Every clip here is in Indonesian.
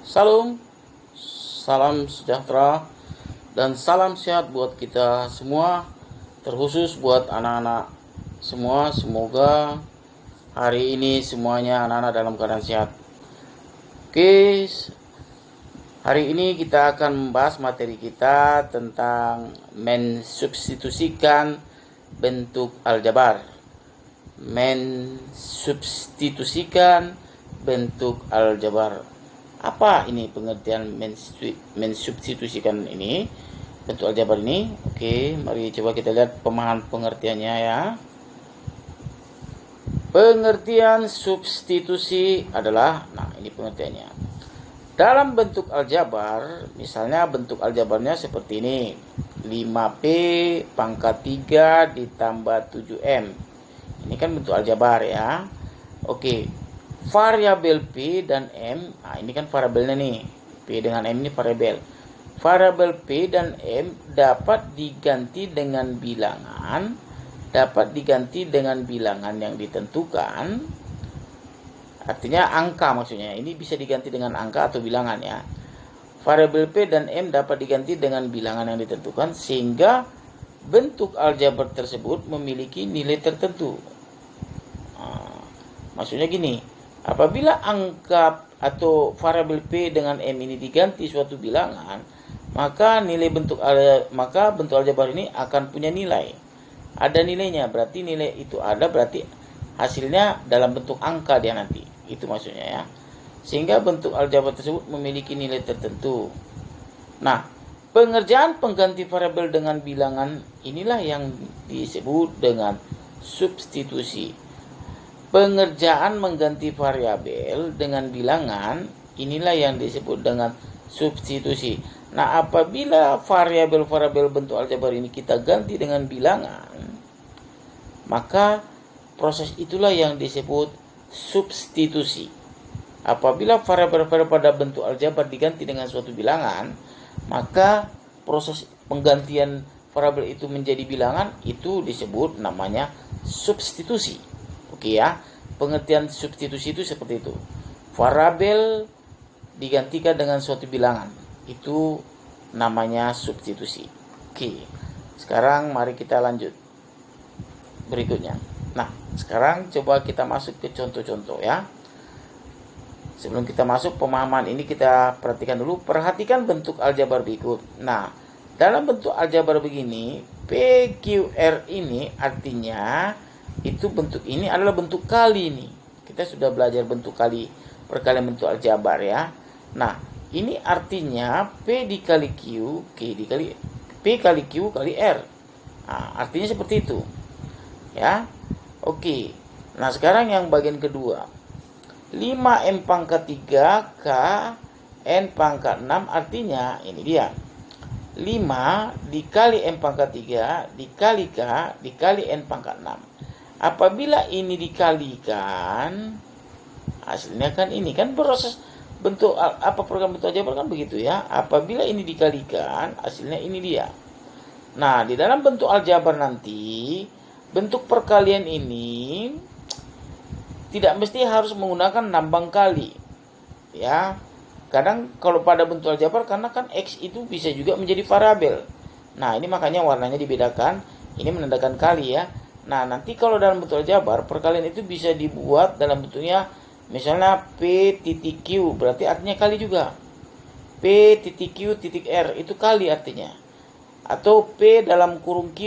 Salam, salam sejahtera, dan salam sehat buat kita semua, terkhusus buat anak-anak semua. Semoga hari ini semuanya anak-anak dalam keadaan sehat. Oke, hari ini kita akan membahas materi kita tentang mensubstitusikan bentuk aljabar. Mensubstitusikan bentuk aljabar. Apa ini pengertian mensubstitusikan ini, bentuk aljabar ini? Oke, mari coba kita lihat pemahaman pengertiannya ya. Pengertian substitusi adalah, ini pengertiannya. Dalam bentuk aljabar, misalnya bentuk aljabarnya seperti ini. 5P pangkat 3 ditambah 7M. Ini kan bentuk aljabar ya. Oke. Variabel P dan M, ini kan variabelnya nih. P dengan M ini variabel. Variabel P dan M dapat diganti dengan bilangan, yang ditentukan. Artinya angka maksudnya. Ini bisa diganti dengan angka atau bilangan ya. Variabel P dan M dapat diganti dengan bilangan yang ditentukan sehingga bentuk aljabar tersebut memiliki nilai tertentu. Maksudnya gini, apabila angka atau variabel P dengan M ini diganti suatu bilangan, maka bentuk aljabar ini akan punya nilai. Ada nilainya, berarti nilai itu ada, berarti hasilnya dalam bentuk angka dia nanti. Itu maksudnya ya. Sehingga bentuk aljabar tersebut memiliki nilai tertentu. Nah, pengerjaan pengganti variabel dengan bilangan inilah yang disebut dengan substitusi. Pengerjaan mengganti variabel dengan bilangan inilah yang disebut dengan substitusi. Nah, apabila variabel-variabel bentuk aljabar ini kita ganti dengan bilangan, maka proses itulah yang disebut substitusi. Apabila variabel-variabel pada bentuk aljabar diganti dengan suatu bilangan, maka proses penggantian variabel itu menjadi bilangan itu disebut namanya substitusi. Oke ya, pengertian substitusi itu seperti itu. Variabel digantikan dengan suatu bilangan, itu namanya substitusi. Oke, sekarang mari kita lanjut berikutnya. Nah, sekarang coba kita masuk ke contoh-contoh ya. Sebelum kita masuk pemahaman ini, kita perhatikan dulu. Perhatikan bentuk aljabar berikut. Nah, dalam bentuk aljabar begini, PQR ini artinya itu bentuk ini adalah bentuk kali nih. Kita sudah belajar bentuk kali, perkalian bentuk aljabar ya. Nah, ini artinya P dikali Q, P kali Q kali R. Nah, artinya seperti itu. Ya. Oke. Nah, sekarang yang bagian kedua. 5M pangkat 3 K N pangkat 6 artinya ini dia. 5 dikali M pangkat 3 dikali K dikali N pangkat 6. Apabila ini dikalikan, hasilnya kan ini kan proses bentuk program bentuk aljabar kan begitu ya. Apabila ini dikalikan, hasilnya ini dia. Nah, di dalam bentuk aljabar nanti, bentuk perkalian ini tidak mesti harus menggunakan lambang kali. Ya. Kadang kalau pada bentuk aljabar, karena kan X itu bisa juga menjadi variabel. Nah, ini makanya warnanya dibedakan. Ini menandakan kali ya. Nah, nanti kalau dalam bentuk aljabar, perkalian itu bisa dibuat dalam bentuknya misalnya P titik Q, berarti artinya kali juga. P titik Q titik R, itu kali artinya. Atau P dalam kurung Q,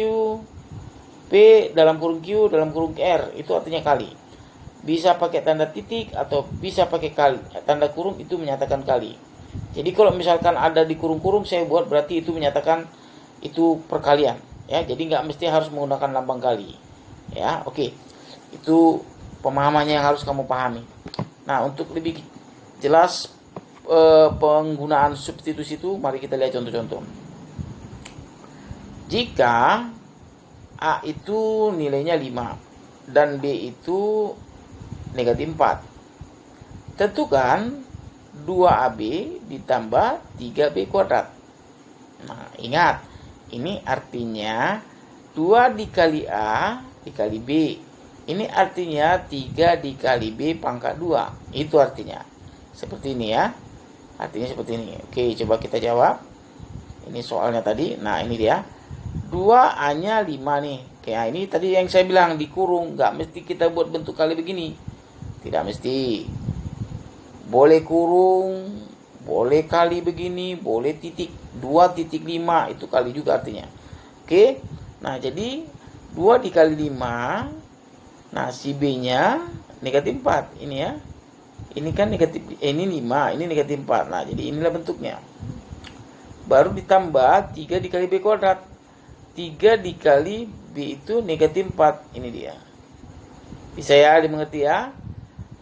P dalam kurung Q dalam kurung R, itu artinya kali. Bisa pakai tanda titik atau bisa pakai kali, tanda kurung itu menyatakan kali. Jadi kalau misalkan ada di kurung-kurung saya buat, berarti itu menyatakan itu perkalian ya. Jadi nggak mesti harus menggunakan lambang kali ya. Oke, itu pemahamannya yang harus kamu pahami. Nah, untuk lebih jelas penggunaan substitusi itu, mari kita lihat contoh-contoh. Jika A itu nilainya 5 dan B itu negatif 4. Tentukan 2AB ditambah 3B kuadrat. Nah, ingat, ini artinya 2 dikali A dikali B. Ini artinya 3 dikali B pangkat 2. Itu artinya. Seperti ini ya. Artinya seperti ini. Oke, coba kita jawab. Ini soalnya tadi. Nah, ini dia. 2A-nya 5 nih. Oke, nah ini tadi yang saya bilang dikurung. Nggak mesti kita buat bentuk kali begini. Tidak mesti. Boleh kurung, boleh kali begini, boleh titik 2,5 itu kali juga artinya. Oke. Nah, jadi 2 dikali 5. Nah, si B-nya negatif 4 ini ya. Ini kan negatif, ini 5, ini negatif 4. Nah, jadi inilah bentuknya. Baru ditambah 3 dikali B kuadrat. 3 dikali B itu negatif 4. Ini dia. Bisa ya dimengerti ya?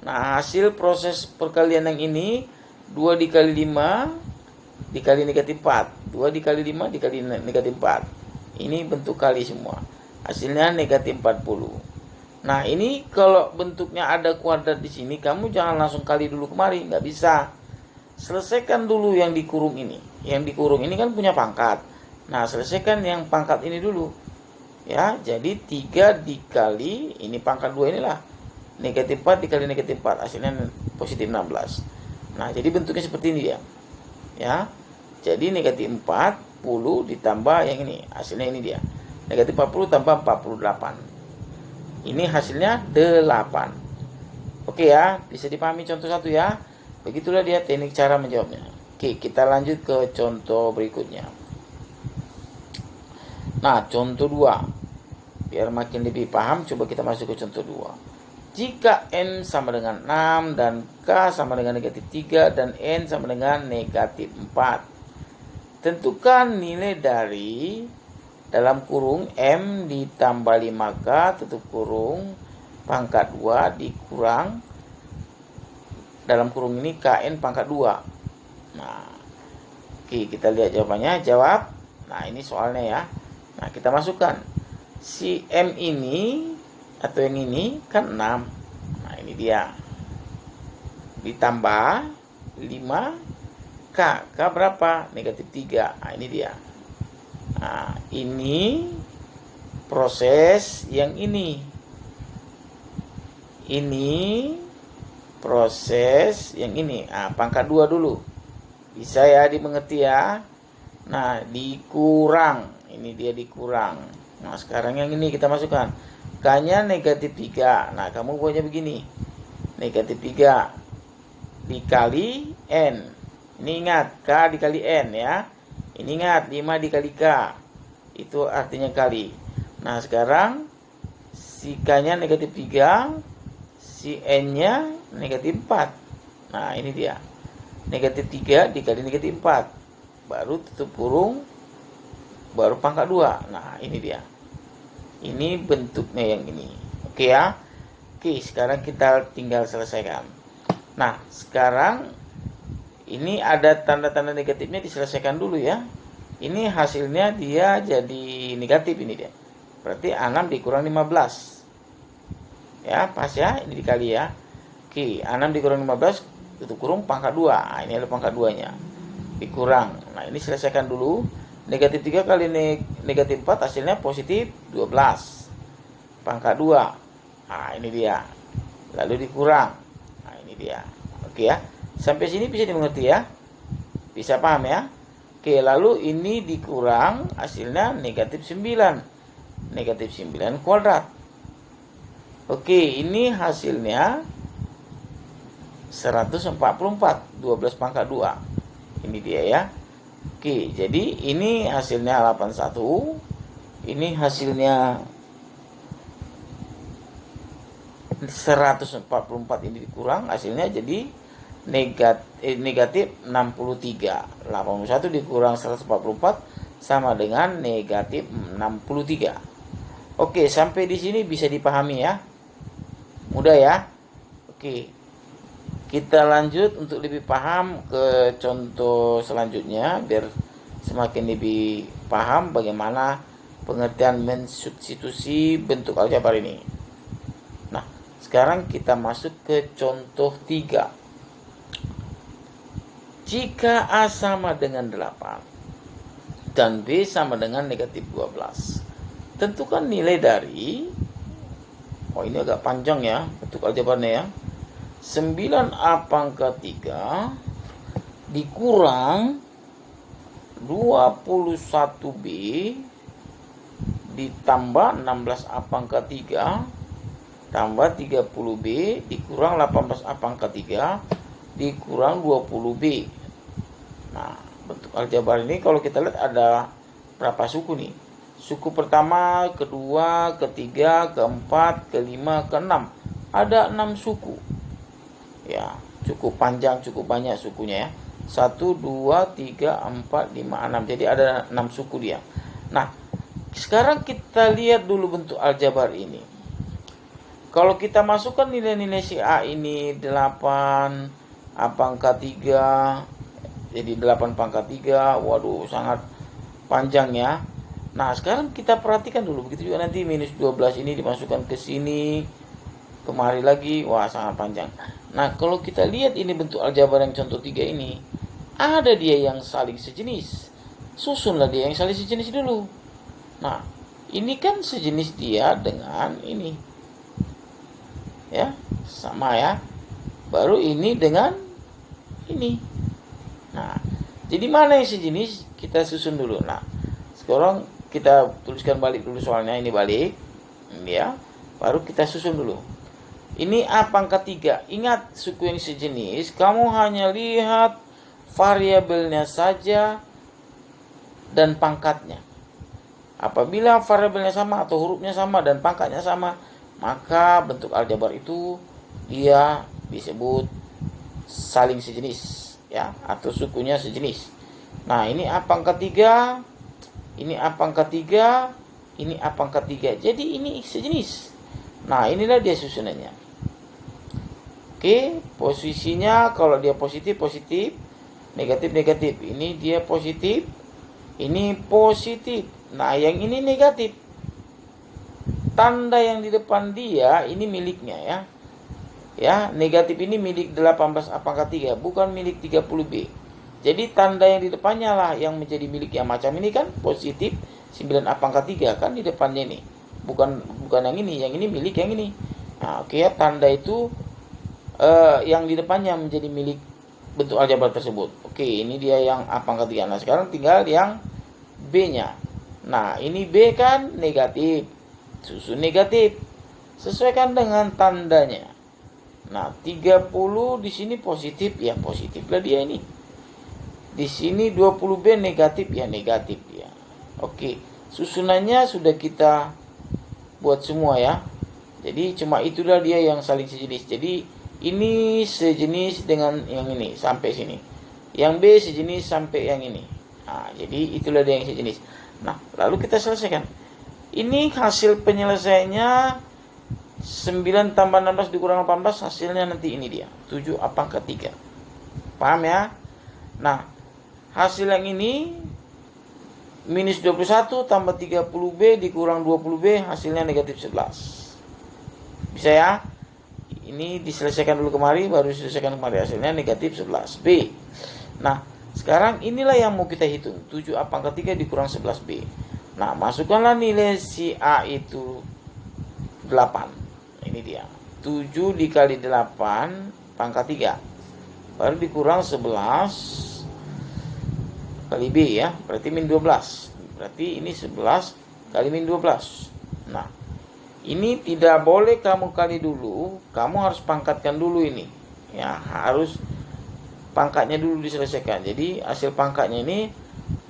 Nah, hasil proses perkalian yang ini 2 dikali 5 dikali negatif 4. 2 dikali 5 dikali negatif 4. Ini bentuk kali semua. Hasilnya negatif 40. Nah, ini kalau bentuknya ada kuadrat di sini, kamu jangan langsung kali dulu kemari, nggak bisa. Selesaikan dulu yang dikurung ini. Yang dikurung ini kan punya pangkat. Nah, selesaikan yang pangkat ini dulu. Ya, jadi 3 dikali ini pangkat 2 inilah. Negatif 4 dikali negatif 4, hasilnya positif 16. Nah, jadi bentuknya seperti ini dia. Ya. Jadi negatif 40 ditambah yang ini, hasilnya ini dia. Negatif 40 tambah 48. Ini hasilnya 8. Oke ya, bisa dipahami contoh 1 ya. Begitulah dia teknik cara menjawabnya. Oke, kita lanjut ke contoh berikutnya. Nah, contoh 2. Biar makin lebih paham, coba kita masuk ke contoh 2. Jika N sama dengan 6 dan K sama dengan negatif 3 dan N sama dengan negatif 4. Tentukan nilai dari dalam kurung M ditambah 5K tutup kurung pangkat 2 dikurang dalam kurung ini KN pangkat 2. Nah, oke, kita lihat jawabannya. Jawab. Nah, ini soalnya ya. Nah, kita masukkan. Si M ini atau yang ini kan 6. Nah, ini dia. Ditambah 5K. K berapa? Negatif 3. Nah, ini dia. Nah, ini proses yang ini. Ini proses yang ini. Nah, pangkat 2 dulu. Bisa ya dimengerti ya. Nah, dikurang. Ini dia dikurang. Nah, sekarang yang ini kita masukkan. K-nya negatif 3. Nah, kamu buatnya begini. Negatif 3 dikali N. Ini ingat, K dikali N ya. Ini ingat, 5 dikali K. Itu artinya kali. Nah, sekarang si K-nya negatif 3. Si N-nya negatif 4. Nah, ini dia. Negatif 3 dikali negatif 4. Baru tutup kurung. Baru pangkat 2. Nah, ini dia. Ini bentuknya yang ini. Oke ya. Oke, sekarang kita tinggal selesaikan. Nah, sekarang ini ada tanda-tanda negatifnya diselesaikan dulu ya. Ini hasilnya dia jadi negatif ini dia. Berarti 6 dikurang 15. Ya, pas ya. Ini dikali ya. Oke, 6 dikurang 15 tutup kurung pangkat 2. Nah, ini adalah pangkat 2-nya. Dikurang. Nah, ini selesaikan dulu. Negatif 3 kali negatif 4 hasilnya positif 12. Pangkat 2. Nah, ini dia. Lalu dikurang. Nah, ini dia. Oke ya. Sampai sini bisa dimengerti ya. Bisa paham ya. Oke, lalu ini dikurang hasilnya negatif 9. Negatif 9 kuadrat. Oke, ini hasilnya 144. 12 pangkat 2. Ini dia ya. Oke, jadi ini hasilnya 81. Ini hasilnya 144 ini dikurang, hasilnya jadi negatif 63. 81 dikurang 144 sama dengan negatif 63. Oke, sampai di sini bisa dipahami ya. Mudah ya. Oke. Kita lanjut untuk lebih paham ke contoh selanjutnya biar semakin lebih paham bagaimana pengertian mensubstitusi bentuk aljabar ini. Nah, sekarang kita masuk ke contoh 3. Jika A sama dengan 8 dan B sama dengan negatif 12, tentukan nilai dari, ini agak panjang ya bentuk aljabarnya ya, 9A pangkat 3 dikurang 21B ditambah 16A pangkat 3 tambah 30B dikurang 18A pangkat 3 dikurang 20B. Nah, bentuk aljabar ini kalau kita lihat ada berapa suku nih? Suku pertama, kedua, ketiga, keempat, kelima, keenam. Ada 6 suku. Ya, cukup panjang, cukup banyak sukunya ya. 1, 2, 3, 4, 5, 6. Jadi ada 6 suku dia. Nah, sekarang kita lihat dulu bentuk aljabar ini. Kalau kita masukkan nilai-nilai si A ini 8 A pangkat 3, jadi 8 pangkat 3, waduh sangat panjang ya. Nah sekarang kita perhatikan dulu, begitu juga nanti minus 12 ini dimasukkan ke sini, kemari lagi, wah sangat panjang. Nah kalau kita lihat ini bentuk aljabar yang contoh 3 ini, ada dia yang saling sejenis, susunlah dia yang saling sejenis dulu. Nah ini kan sejenis dia dengan ini, ya sama ya. Baru ini dengan ini. Nah, jadi mana yang sejenis? Kita susun dulu. Nah, sekarang kita tuliskan balik dulu soalnya ini balik. Ya, baru kita susun dulu. Ini A pangkat 3. Ingat suku yang sejenis, kamu hanya lihat variabelnya saja dan pangkatnya. Apabila variabelnya sama atau hurufnya sama dan pangkatnya sama, maka bentuk aljabar itu dia disebut saling sejenis ya, atau sukunya sejenis. Nah ini A pangkat 3, ini A pangkat 3, ini A pangkat 3, jadi ini sejenis. Nah inilah dia susunannya. Oke, posisinya kalau dia positif, positif, negatif, negatif. Ini dia positif, ini positif. Nah yang ini negatif. Tanda yang di depan dia ini miliknya ya. Ya, negatif ini milik 18 A pangkat 3, bukan milik 30B. Jadi tanda yang di depannya lah yang menjadi milik yang macam ini kan positif 9A pangkat 3 kan di depannya ini. Bukan yang ini milik yang ini. Nah, oke ya, tanda itu yang di depannya menjadi milik bentuk aljabar tersebut. Oke, ini dia yang A pangkat 3. Nah, sekarang tinggal yang B-nya. Nah, ini B kan negatif. Susun negatif. Sesuaikan dengan tandanya. Nah, 30 di sini positif, ya positiflah dia ini. Di sini 20B negatif, ya negatif ya. Oke, susunannya sudah kita buat semua ya. Jadi cuma itulah dia yang saling sejenis. Jadi ini sejenis dengan yang ini sampai sini. Yang B sejenis sampai yang ini. Nah, jadi itulah dia yang sejenis. Nah, lalu kita selesaikan. Ini hasil penyelesaiannya 9 tambah 16 dikurang 18, hasilnya nanti ini dia 7A pangkat 3. Paham ya? Nah hasil yang ini minus 21 tambah 30B dikurang 20B, hasilnya negatif 11. Bisa ya? Ini diselesaikan dulu kemari, baru diselesaikan kemari, hasilnya negatif 11B. Nah sekarang inilah yang mau kita hitung, 7A pangkat 3 dikurang 11B. Nah masukkanlah nilai si A itu 8. Ini dia 7 dikali 8 pangkat 3, baru dikurang 11 kali B ya, berarti min 12. Berarti ini 11 kali min 12. Nah ini tidak boleh kamu kali dulu, kamu harus pangkatkan dulu ini ya, harus pangkatnya dulu diselesaikan. Jadi hasil pangkatnya ini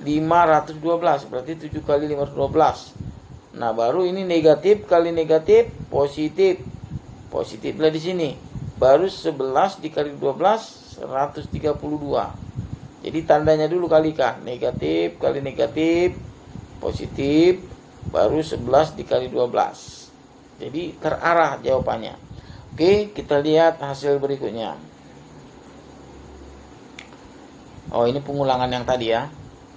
512, berarti 7 kali 512. Nah, baru ini negatif kali negatif positif. Positiflah di sini. Baru 11 dikali 12 132. Jadi tandanya dulu kalikan. Negatif kali negatif positif, baru 11 dikali 12. Jadi terarah jawabannya. Oke, kita lihat hasil berikutnya. Oh, ini pengulangan yang tadi ya.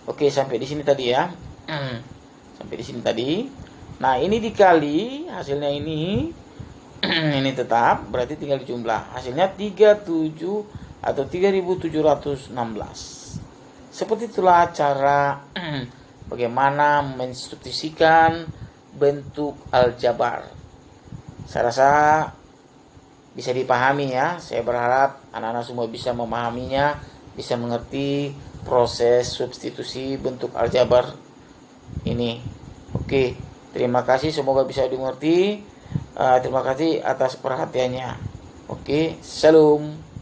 Oke, sampai di sini tadi ya. Sampai di sini tadi. Nah ini dikali hasilnya ini ini tetap, berarti tinggal dijumlah. Hasilnya 37 atau 3716. Seperti itulah cara bagaimana menginstruksikan bentuk aljabar. Saya rasa bisa dipahami ya. Saya berharap anak-anak semua bisa memahaminya bisa mengerti proses substitusi bentuk aljabar ini. Oke, terima kasih, semoga bisa dimengerti. Terima kasih atas perhatiannya. Oke, salam.